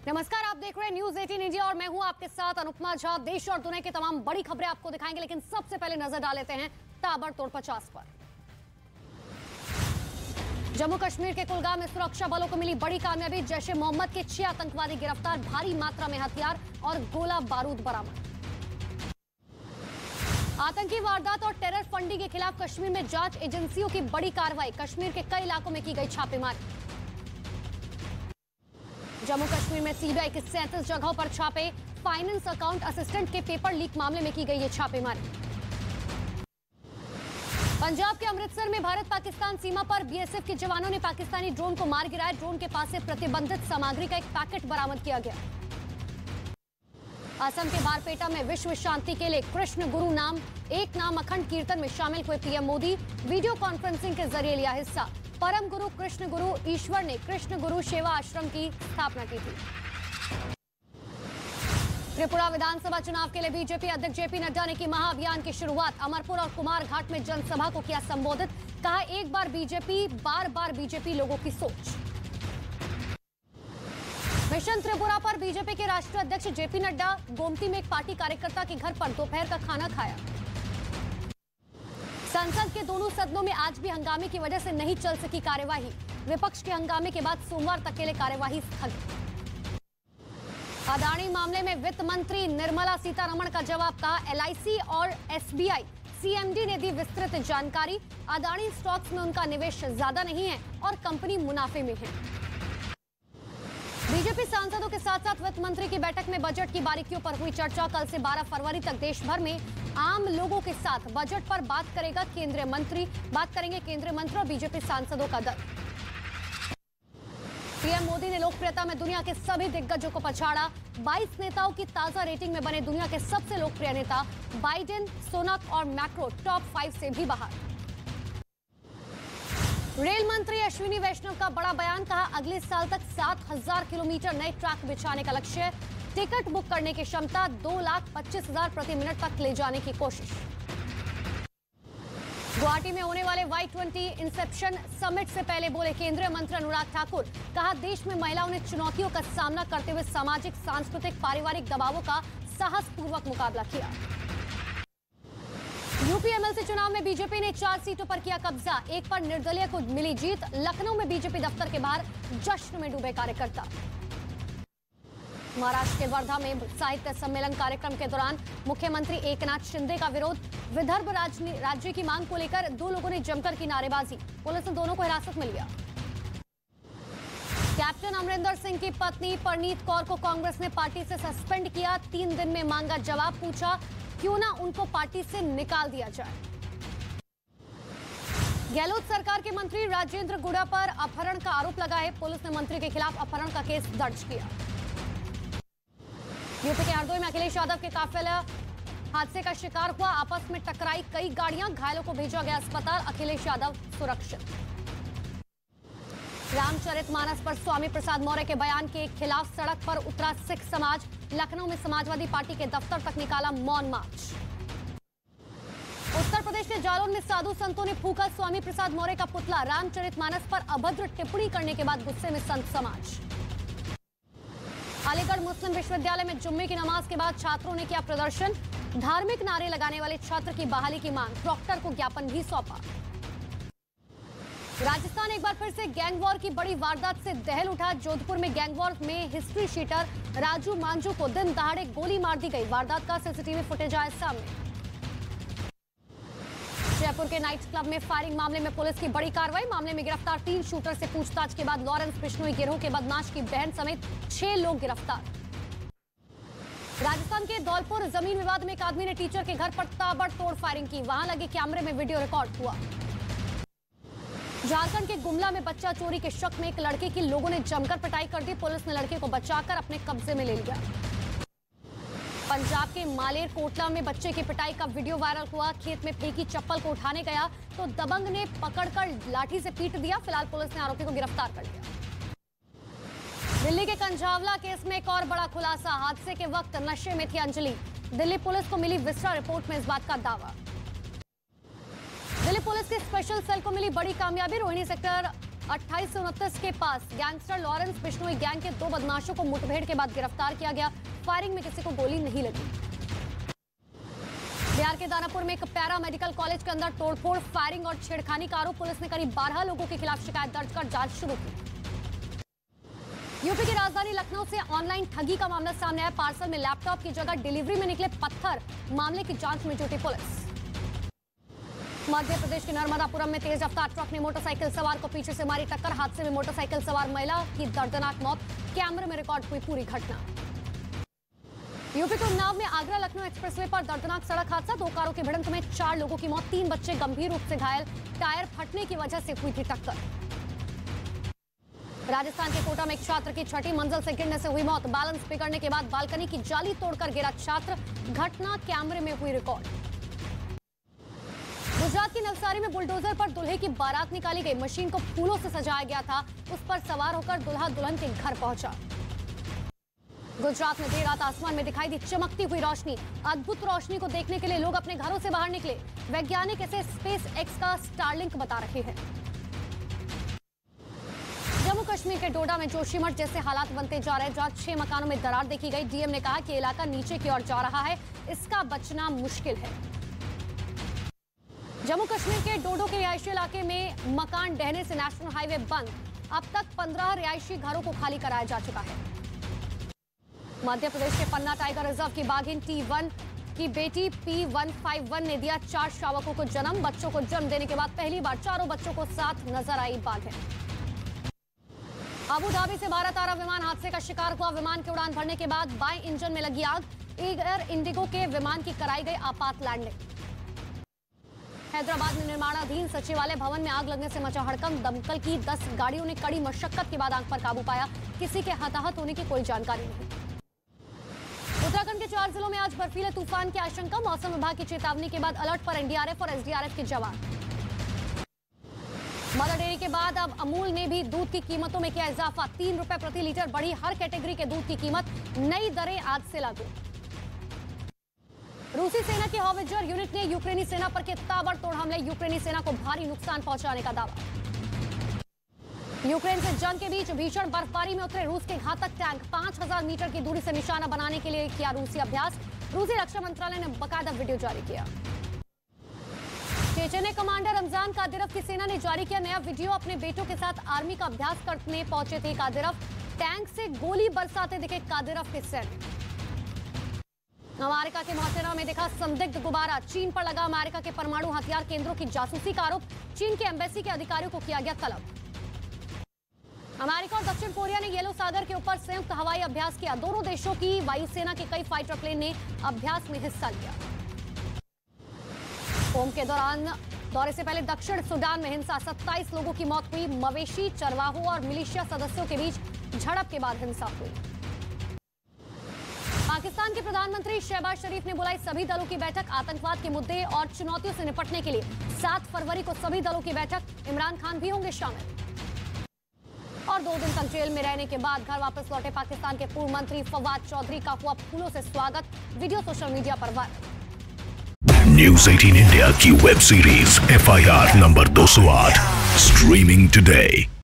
नमस्कार, आप देख रहे हैं न्यूज 18 इंडिया और मैं हूं आपके साथ अनुपमा झा। देश और दुनिया की तमाम बड़ी खबरें आपको दिखाएंगे, लेकिन सबसे पहले नजर डाल लेते हैं ताबड़तोड़ 50 पर। जम्मू कश्मीर के कुलगाम में सुरक्षा बलों को मिली बड़ी कामयाबी। जैश ए मोहम्मद के 6 आतंकवादी गिरफ्तार, भारी मात्रा में हथियार और गोला बारूद बरामद। आतंकी वारदात और टेरर फंडिंग के खिलाफ कश्मीर में जांच एजेंसियों की बड़ी कार्रवाई। कश्मीर के कई इलाकों में की गई छापेमारी। जम्मू कश्मीर में सीबीआई की 37 जगहों पर छापे। फाइनेंस अकाउंट असिस्टेंट के पेपर लीक मामले में की गई ये छापेमारी। पंजाब के अमृतसर में भारत पाकिस्तान सीमा पर बीएसएफ के जवानों ने पाकिस्तानी ड्रोन को मार गिराया। ड्रोन के पास से प्रतिबंधित सामग्री का एक पैकेट बरामद किया गया। असम के बारपेटा में विश्व शांति के लिए कृष्ण गुरु एक नाम अखंड कीर्तन में शामिल हुए पीएम मोदी। वीडियो कॉन्फ्रेंसिंग के जरिए लिया हिस्सा। परम गुरु कृष्ण गुरु ईश्वर ने कृष्ण गुरु सेवा आश्रम की स्थापना की थी। त्रिपुरा विधानसभा चुनाव के लिए बीजेपी अध्यक्ष जेपी नड्डा ने की महाअभियान की शुरुआत। अमरपुर और कुमारघाट में जनसभा को किया संबोधित। कहा, एक बार बीजेपी, बार बार बीजेपी लोगों की सोच। मिशन त्रिपुरा पर बीजेपी के राष्ट्रीय अध्यक्ष जेपी नड्डा गोमती में एक पार्टी कार्यकर्ता के घर पर दोपहर का खाना खाया। संसद के दोनों सदनों में आज भी हंगामे की वजह से नहीं चल सकी कार्यवाही। विपक्ष के हंगामे के बाद सोमवार तक के लिए कार्यवाही स्थगित। अदानी मामले में वित्त मंत्री निर्मला सीतारमण का जवाब। कहा, एलआईसी और एसबीआई सीएमडी ने दी विस्तृत जानकारी। अदानी स्टॉक्स में उनका निवेश ज्यादा नहीं है और कंपनी मुनाफे में है। बीजेपी सांसदों के साथ साथ वित्त मंत्री की बैठक में बजट की बारीकियों पर हुई चर्चा। कल से 12 फरवरी तक देश भर में आम लोगों के साथ बजट पर बात करेंगे केंद्रीय मंत्री और बीजेपी सांसदों का दल। पीएम मोदी ने लोकप्रियता में दुनिया के सभी दिग्गजों को पछाड़ा। 22 नेताओं की ताजा रेटिंग में बने दुनिया के सबसे लोकप्रिय नेता। बाइडेन, सोनक और मैक्रो टॉप 5 से भी बाहर। रेल मंत्री अश्विनी वैष्णव का बड़ा बयान। कहा, अगले साल तक 7000 किलोमीटर नए ट्रैक बिछाने का लक्ष्य। टिकट बुक करने की क्षमता 2,25,000 प्रति मिनट तक ले जाने की कोशिश। गुवाहाटी में होने वाले Y20 इंसेप्शन समिट से पहले बोले केंद्रीय मंत्री अनुराग ठाकुर। कहा, देश में महिलाओं ने चुनौतियों का सामना करते हुए सामाजिक, सांस्कृतिक, पारिवारिक दबावों का साहसपूर्वक मुकाबला किया। यूपी एमएलसी चुनाव में बीजेपी ने 4 सीटों पर किया कब्जा। एक पर निर्दलीय को मिली जीत। लखनऊ में बीजेपी दफ्तर के बाहर जश्न में डूबे कार्यकर्ता। महाराष्ट्र के वर्धा में साहित्य सम्मेलन कार्यक्रम के दौरान मुख्यमंत्री एकनाथ शिंदे का विरोध। विदर्भ राज्य की मांग को लेकर 2 लोगों ने जमकर की नारेबाजी। पुलिस ने दोनों को हिरासत में लिया। कैप्टन अमरिंदर सिंह की पत्नी परनीत कौर को कांग्रेस ने पार्टी से सस्पेंड किया। 3 दिन में मांगा जवाब। पूछा, क्यों ना उनको पार्टी से निकाल दिया जाए। गहलोत सरकार के मंत्री राजेंद्र गुड़ा पर अपहरण का आरोप लगा है। पुलिस ने मंत्री के खिलाफ अपहरण का केस दर्ज किया। यूपी के हरदोई में अखिलेश यादव के काफिला हादसे का शिकार हुआ। आपस में टकराई कई गाड़ियां। घायलों को भेजा गया अस्पताल। अखिलेश यादव सुरक्षित। रामचरितमानस पर स्वामी प्रसाद मौर्य के बयान के खिलाफ सड़क पर उतरा सिख समाज। लखनऊ में समाजवादी पार्टी के दफ्तर तक निकाला मौन मार्च। उत्तर प्रदेश के जालौन में साधु संतों ने फूका स्वामी प्रसाद मौर्य का पुतला। रामचरितमानस पर अभद्र टिप्पणी करने के बाद गुस्से में संत समाज। अलीगढ़ मुस्लिम विश्वविद्यालय में जुम्मे की नमाज के बाद छात्रों ने किया प्रदर्शन। धार्मिक नारे लगाने वाले छात्र की बहाली की मांग। प्रॉक्टर को ज्ञापन भी सौंपा। राजस्थान एक बार फिर से गैंग वॉर की बड़ी वारदात से दहल उठा। जोधपुर में गैंग वॉर में हिस्ट्री शीटर राजू मांझू को दिन दहाड़े गोली मार दी गई। वारदात का सीसीटीवी फुटेज आया सामने। जयपुर के नाइट क्लब में फायरिंग मामले में पुलिस की बड़ी कार्रवाई। मामले में गिरफ्तार 3 शूटर से पूछताछ के बाद लॉरेंस बिश्नोई गिरोह के बदमाश की बहन समेत 6 लोग गिरफ्तार। राजस्थान के धौलपुर जमीन विवाद में एक आदमी ने टीचर के घर पर ताबड़तोड़ फायरिंग की। वहां लगे कैमरे में वीडियो रिकॉर्ड हुआ। झारखंड के गुमला में बच्चा चोरी के शक में एक लड़के की लोगों ने जमकर पिटाई कर दी। पुलिस ने लड़के को बचाकर अपने कब्जे में ले लिया। पंजाब के मालेर कोटला में बच्चे की पिटाई का वीडियो वायरल हुआ। खेत में फेंकी चप्पल को उठाने गया तो दबंग ने पकड़कर लाठी से पीट दिया। फिलहाल पुलिस ने आरोपी को गिरफ्तार कर लिया। दिल्ली के कंझावला केस में एक और बड़ा खुलासा। हादसे के वक्त नशे में थी अंजलि। दिल्ली पुलिस को मिली विस्टा रिपोर्ट में इस बात का दावा। दिल्ली पुलिस के स्पेशल सेल को मिली बड़ी कामयाबी। रोहिणी सेक्टर 28 से 29 के पास गैंगस्टर लॉरेंस बिश्नोई गैंग के 2 बदमाशों को मुठभेड़ के बाद गिरफ्तार किया गया। फायरिंग में किसी को गोली नहीं लगी। बिहार के दानापुर में एक पैरा मेडिकल कॉलेज के अंदर तोड़फोड़, फायरिंग और छेड़खानी का आरोप। पुलिस ने करीब 12 लोगों के खिलाफ शिकायत दर्ज कर जांच शुरू की। यूपी की राजधानी लखनऊ से ऑनलाइन ठगी का मामला सामने आया। पार्सल में लैपटॉप की जगह डिलीवरी में निकले पत्थर। मामले की जांच में जुटी पुलिस। मध्य प्रदेश के नर्मदापुरम में तेज रफ्तार ट्रक ने मोटरसाइकिल सवार को पीछे से मारी टक्कर। हादसे में मोटरसाइकिल सवार महिला की दर्दनाक मौत। कैमरे में रिकॉर्ड हुई पूरी घटना। यूपी के उन्नाव में आगरा लखनऊ एक्सप्रेसवे पर दर्दनाक सड़क हादसा। 2 कारों की भिड़ंत में 4 लोगों की मौत, 3 बच्चे गंभीर रूप से घायल। टायर फटने की वजह से हुई थी टक्कर। राजस्थान के कोटा में एक छात्र की 6ठी मंजिल से गिरने से हुई मौत। बैलेंस बिगड़ने के बाद बालकनी की जाली तोड़कर गिरा छात्र। घटना कैमरे में हुई रिकॉर्ड। गुजरात की नवसारी में बुलडोजर पर दूल्हे की बारात निकाली गई। मशीन को फूलों से सजाया गया था। उस पर सवार होकर दूल्हा दुल्हन के घर पहुंचा। गुजरात में देर रात आसमान में दिखाई दी चमकती हुई रोशनी। अद्भुत रोशनी को देखने के लिए लोग अपने घरों से बाहर निकले। वैज्ञानिक इसे स्पेस एक्स का स्टारलिंक बता रहे हैं। जम्मू कश्मीर के डोडा में जोशीमठ जैसे हालात बनते जा रहे हैं, जहां 6 मकानों में दरार देखी गई। डीएम ने कहा कि इलाका नीचे की ओर जा रहा है, इसका बचना मुश्किल है। जम्मू कश्मीर के डोडो के रिहायशी इलाके में मकान ढहने से नेशनल हाईवे बंद। अब तक 15 रिहायशी घरों को खाली कराया जा चुका है। मध्य प्रदेश के पन्ना टाइगर रिजर्व की बाघिन T1 की बेटी P151 ने दिया 4 शावकों को जन्म। बच्चों को जन्म देने के बाद पहली बार चारों बच्चों को साथ नजर आई बाघिन। अबू धाबी से भारत आ रहा विमान हादसे का शिकार हुआ। विमान की उड़ान भरने के बाद बाएं इंजन में लगी आग। एयर इंडिगो के विमान की कराई गई आपात लैंडिंग। हैदराबाद में निर्माणाधीन सचिवालय भवन में आग लगने से मचा हड़कंप। दमकल की 10 गाड़ियों ने कड़ी मशक्कत के बाद आग पर काबू पाया। किसी के हताहत होने की कोई जानकारी नहीं। उत्तराखंड के 4 जिलों में आज बर्फीले तूफान की आशंका। मौसम विभाग की चेतावनी के बाद अलर्ट पर एनडीआरएफ और एसडीआरएफ के जवान। मदर डेयरी के बाद अब अमूल ने भी दूध की कीमतों में किया इजाफा। 3 रुपए प्रति लीटर बढ़ी हर कैटेगरी के दूध की कीमत। नई दरें आज से लागू। रूसी सेना के हॉविट्जर यूनिट ने यूक्रेनी सेना पर किए ताबड़तोड़ हमले। यूक्रेनी सेना को भारी नुकसान पहुंचाने का दावा। यूक्रेन से जंग के बीच भीषण बर्फबारी में उतरे रूस के घातक टैंक। 5000 मीटर की दूरी से निशाना बनाने के लिए किया रूसी अभ्यास। रूसी रक्षा मंत्रालय ने बाकायदा वीडियो जारी किया। चेचेने कमांडर रमजान कादिरोव की सेना ने जारी किया नया वीडियो। अपने बेटों के साथ आर्मी का अभ्यास करने पहुंचे थे कादिरोव। टैंक से गोली बरसाते दिखे कादिरोव के सैनिक। अमेरिका के मोटेरा में दिखा संदिग्ध गुब्बारा। चीन पर लगा अमेरिका के परमाणु हथियार केंद्रों की जासूसी का आरोप। चीन के एम्बेसी के अधिकारियों को किया गया तलब। अमेरिका और दक्षिण कोरिया ने येलो सागर के ऊपर संयुक्त हवाई अभ्यास किया। दोनों देशों की वायुसेना के कई फाइटर प्लेन ने अभ्यास में हिस्सा लिया। कुंभ के दौरे से पहले दक्षिण सूडान में हिंसा। 27 लोगों की मौत हुई। मवेशी चरवाहों और मिलिशिया सदस्यों के बीच झड़प के बाद हिंसा हुई। पाकिस्तान के प्रधानमंत्री शहबाज शरीफ ने बुलाई सभी दलों की बैठक। आतंकवाद के मुद्दे और चुनौतियों से निपटने के लिए 7 फरवरी को सभी दलों की बैठक। इमरान खान भी होंगे शामिल। और 2 दिन तक जेल में रहने के बाद घर वापस लौटे पाकिस्तान के पूर्व मंत्री फवाद चौधरी का हुआ फूलों से स्वागत। वीडियो सोशल मीडिया पर वायरल। न्यूज़ 18 इंडिया की web series FIR number 208 streaming today.